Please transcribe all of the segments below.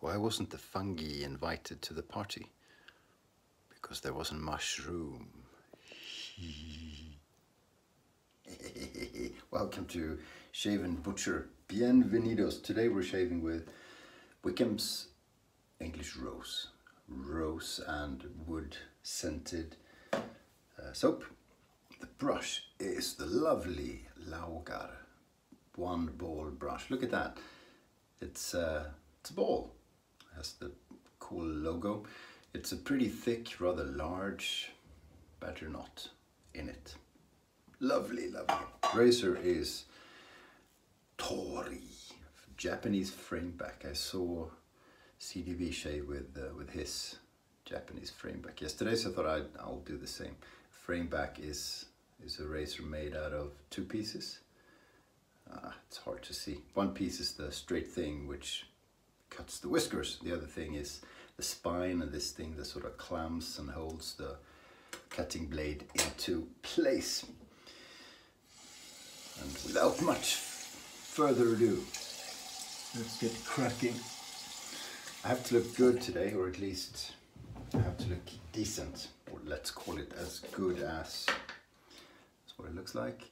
Why wasn't the fungi invited to the party? Because there wasn't much room. Welcome to Shave&Butcher. Bienvenidos. Today we're shaving with Wickham's English Rose. Rose and wood scented soap. The brush is the lovely Laugar one ball brush. Look at that. It's a ball. It has the cool logo. It's a pretty thick, rather large batter knot in it. Lovely, lovely. Razor is Tohri, Japanese frameback. I saw CDV shave with his Japanese frameback yesterday, so I thought I'll do the same. Frameback is a razor made out of two pieces. It's hard to see. One piece is the straight thing which cuts the whiskers. The other thing is the spine and this thing that sort of clamps and holds the cutting blade into place. And without much further ado, let's get cracking. I have to look good today, or at least I have to look decent, or let's call it as good as. That's what it looks like.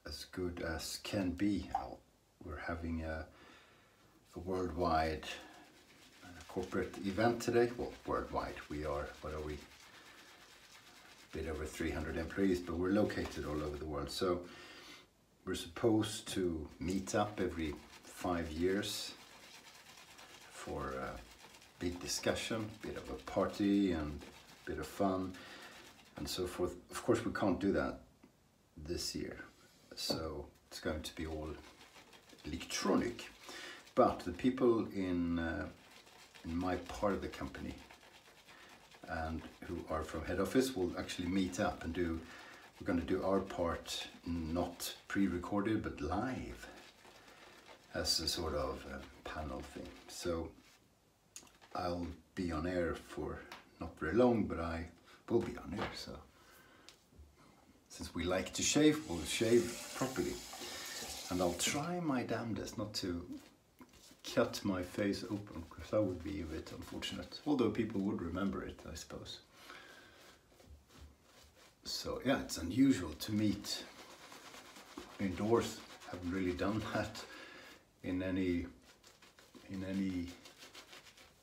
As good as can be. We're having a worldwide corporate event today. Well, worldwide. We are, what are we? A bit over 300 employees, but we're located all over the world. So we're supposed to meet up every 5 years for a big discussion, a bit of a party and a bit of fun and so forth. Of course, we can't do that this year. So it's going to be all electronic. But the people in my part of the company and who are from head office will actually meet up and we're going to do our part, not pre-recorded, but live as a sort of panel thing. So I'll be on air for not very long, but I will be on air. So since we like to shave, we'll shave properly. And I'll try my damnedest not to cut my face open, because that would be a bit unfortunate. Although people would remember it, I suppose. So yeah, it's unusual to meet indoors. Haven't really done that in any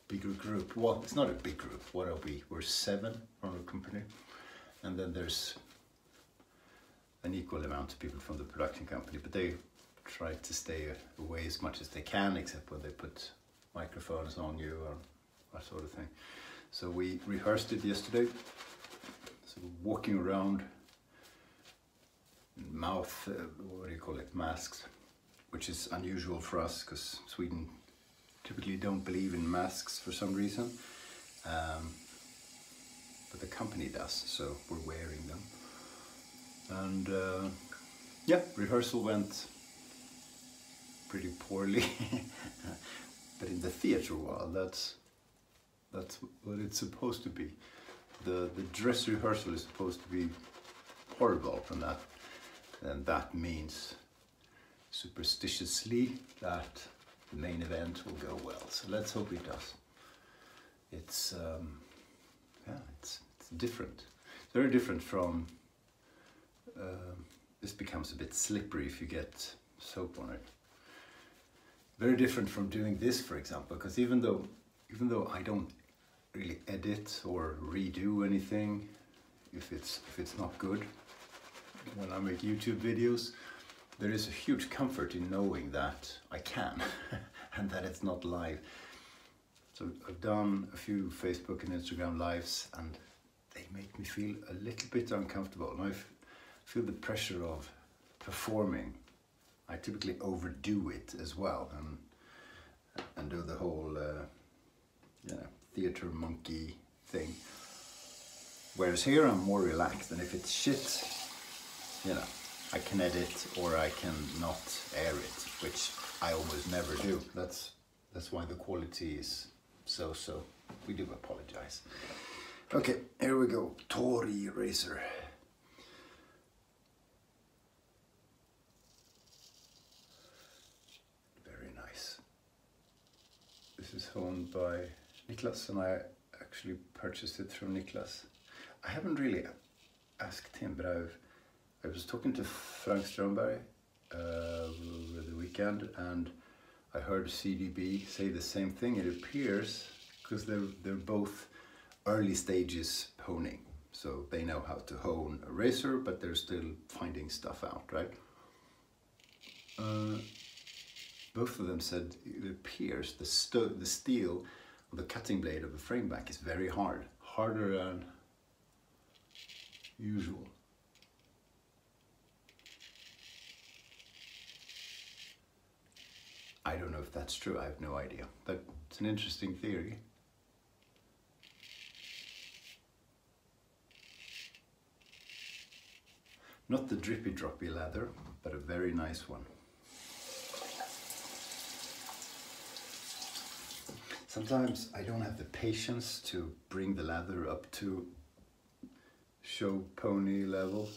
bigger group. Well, it's not a big group. What are we? We're 7 from our company. And then there's an equal amount of people from the production company, but they try to stay away as much as they can, except when they put microphones on you or that sort of thing. So we rehearsed it yesterday. So walking around, mouth, what do you call it, masks, which is unusual for us because Sweden typically don't believe in masks for some reason. But the company does, so we're wearing them. And yeah, rehearsal went pretty poorly, but in the theater world, that's what it's supposed to be. The dress rehearsal is supposed to be horrible from that, and that means superstitiously that the main event will go well. So let's hope it does. It's yeah, it's different. It's very different from. This becomes a bit slippery if you get soap on it. Very different from doing this, for example, because even though I don't really edit or redo anything, if it's not good, when I make YouTube videos, there is a huge comfort in knowing that I can and that it's not live. So I've done a few Facebook and Instagram lives, and they make me feel a little bit uncomfortable. And I feel the pressure of performing. I typically overdo it as well and do the whole theater monkey thing. Whereas here I'm more relaxed, and if it's shit, I can edit or I can not air it, which I almost never do. That's why the quality is so. We do apologize. Okay, here we go. Tohri razor. is owned by Niklas, and I actually purchased it from Niklas. I haven't really asked him, but I was talking to Frank Strömberg over the weekend, and I heard CDB say the same thing. It appears, because they're both early stages honing, so they know how to hone a razor, but they're still finding stuff out, right? Both of them said it appears the steel of the cutting blade of a frameback is very hard, harder than usual. I don't know if that's true, I have no idea, but it's an interesting theory. Not the drippy droppy leather, but a very nice one. Sometimes I don't have the patience to bring the leather up to show pony level.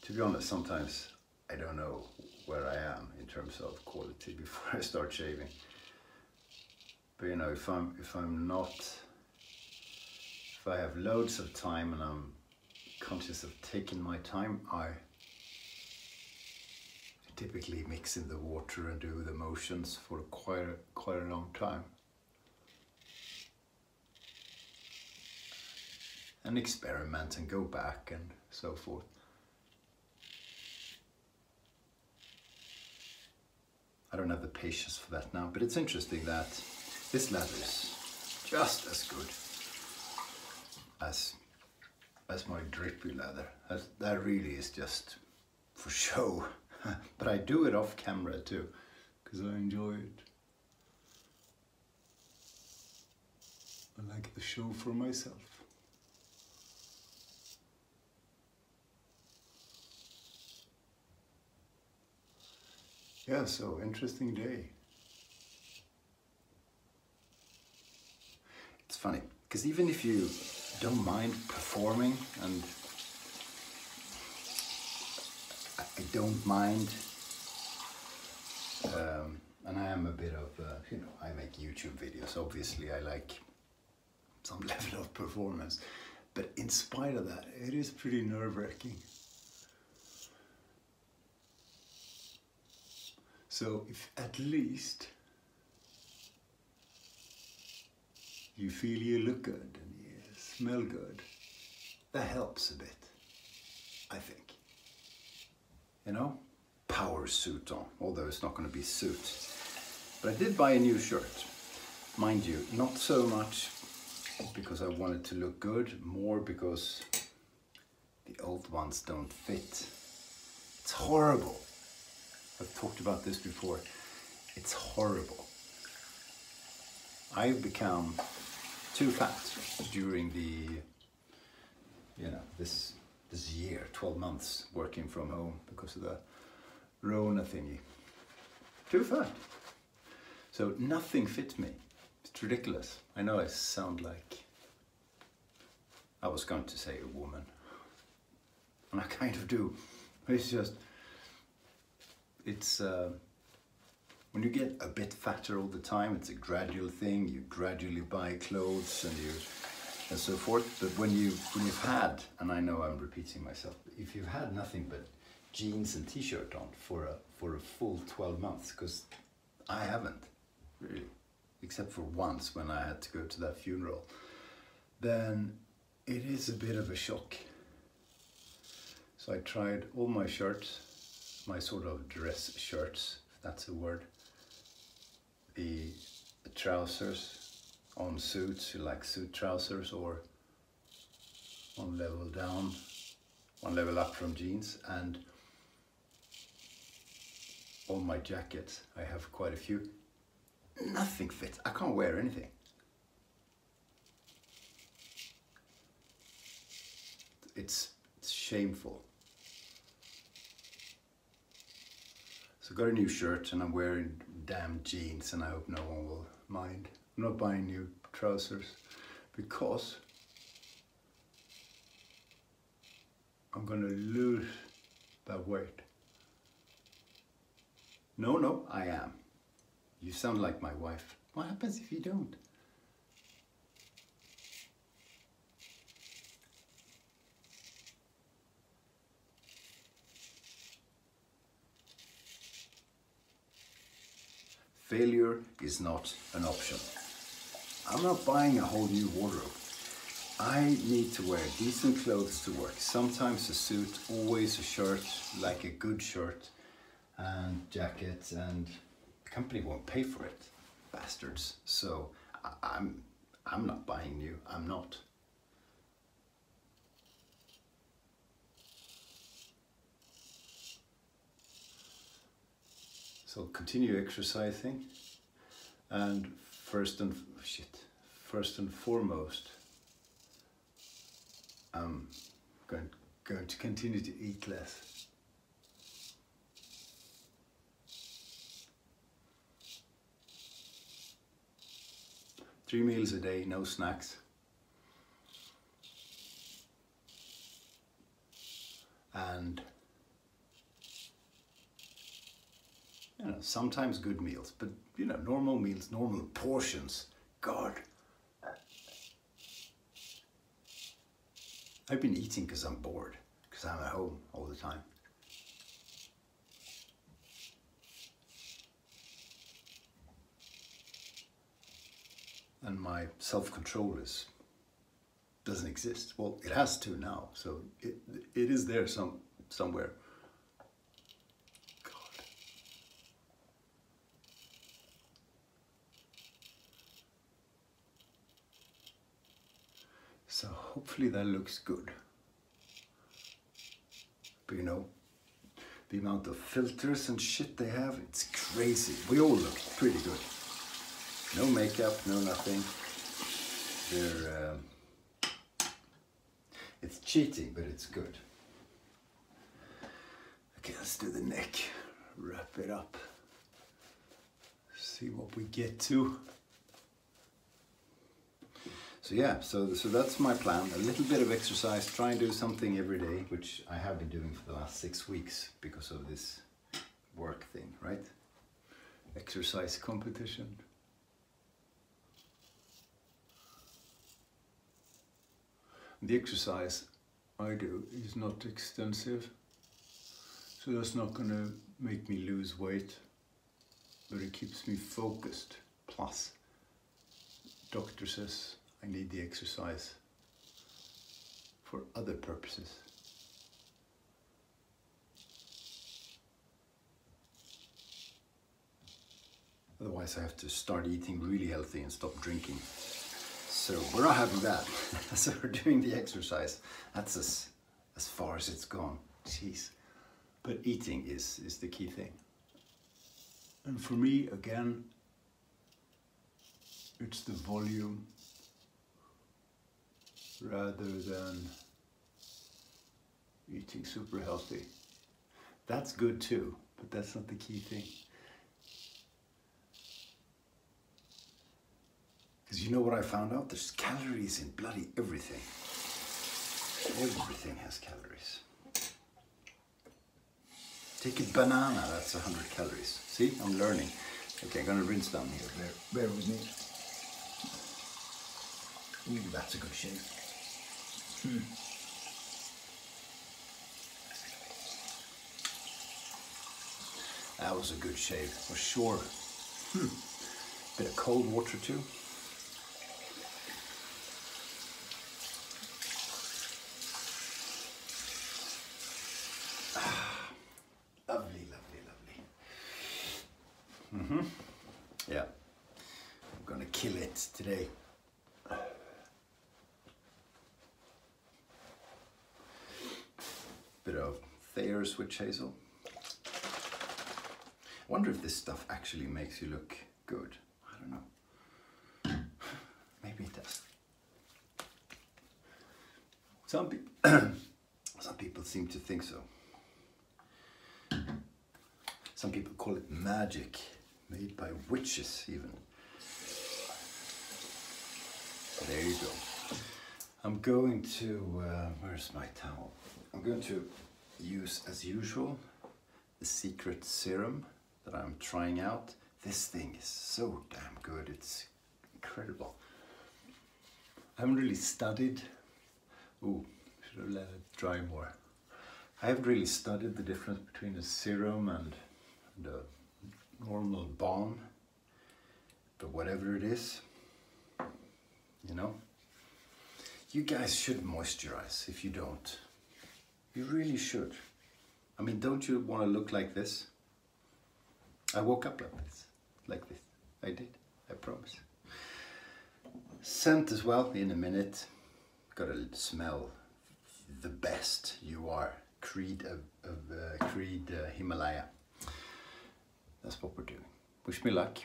To be honest, sometimes I don't know where I am in terms of quality before I start shaving. But you know, if I have loads of time and I'm conscious of taking my time, I typically mix in the water and do the motions for quite a long time. And experiment and go back and so forth. I don't have the patience for that now, but it's interesting that this leather is just as good as my drippy leather. That really is just for show. But I do it off camera too, because I enjoy it. I like the show for myself. Yeah, so interesting day. It's funny, because even if you don't mind performing, and I don't mind, and I am a bit of, you know, I make YouTube videos, obviously I like some level of performance, but in spite of that, it is pretty nerve-wracking. So if at least you feel you look good and you smell good, that helps a bit, I think. You know, power suit on, although it's not going to be suit. But I did buy a new shirt, mind you, not so much because I wanted to look good, more because the old ones don't fit. It's horrible. I've talked about this before. It's horrible. I've become too fat during the, you know, this year, 12 months working from home because of the Rona thingy. Too fat. So nothing fits me. It's ridiculous. I know I sound like, I was going to say a woman, and I kind of do. It's just, it's, when you get a bit fatter all the time, it's a gradual thing. You gradually buy clothes and so forth. But when you've had, and I know I'm repeating myself, but if you've had nothing but jeans and t-shirt on for a full 12 months, because I haven't really, except for once when I had to go to that funeral, then it is a bit of a shock. So I tried all my shirts, my sort of dress shirts, if that's a word, the trousers on suits, like suit trousers, or one level down, one level up from jeans, and all my jackets. I have quite a few. Nothing fits. I can't wear anything. It's shameful. So I got a new shirt and I'm wearing damn jeans, and I hope no one will mind. I'm not buying new trousers because I'm gonna lose that weight. No, I am. You sound like my wife. What happens if you don't? Failure is not an option. I'm not buying a whole new wardrobe. I need to wear decent clothes to work. Sometimes a suit, always a shirt, like a good shirt and jacket, and the company won't pay for it, bastards. So I'm not buying new. I'm not. So continue exercising, and first and foremost, I'm going to continue to eat less. Three meals a day, no snacks. And sometimes good meals, but normal meals, normal portions. God. I've been eating because I'm bored, because I'm at home all the time. And my self-control doesn't exist. Well, it has to now, so it is there somewhere. So hopefully that looks good. But the amount of filters and shit they have, it's crazy. We all look pretty good. No makeup, no nothing. It's cheating, but it's good. Okay, let's do the neck. Wrap it up. See what we get to. So yeah, so that's my plan. A little bit of exercise, try and do something every day, which I have been doing for the last 6 weeks because of this work thing, right? Exercise competition. The exercise I do is not extensive, so that's not going to make me lose weight, but it keeps me focused. Plus, doctor says I need the exercise for other purposes. Otherwise I have to start eating really healthy and stop drinking. So we're not having that. So we're doing the exercise. That's as far as it's gone. Jeez. But eating is the key thing. And for me, again, it's the volume rather than eating super healthy. That's good too, but that's not the key thing. Because you know what I found out? There's calories in bloody everything. Everything has calories. Take a banana, that's 100 calories. See, I'm learning. Okay, I'm gonna rinse down here. Bear with me. Ooh, that's a good shave. That was a good shave, for sure. Bit of cold water too. Lovely, lovely, lovely. Yeah, I'm gonna kill it today. Bit of Thayer's witch hazel. I wonder if this stuff actually makes you look good. I don't know. Maybe it does. Some people seem to think so. Some people call it magic, made by witches even. There you go. I'm going to, where's my towel? I'm going to use, as usual, the secret serum that I'm trying out. This thing is so damn good, it's incredible. I haven't really studied, ooh, should have let it dry more. I haven't really studied the difference between a serum and a normal balm, but whatever it is, you know, you guys should moisturize if you don't. You really should. I mean, don't you want to look like this? I woke up like this. I did, I promise. Scent as well in a minute. Gotta smell the best you are. Creed Himalaya. That's what we're doing. Wish me luck.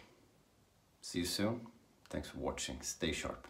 See you soon. Thanks for watching. Stay sharp.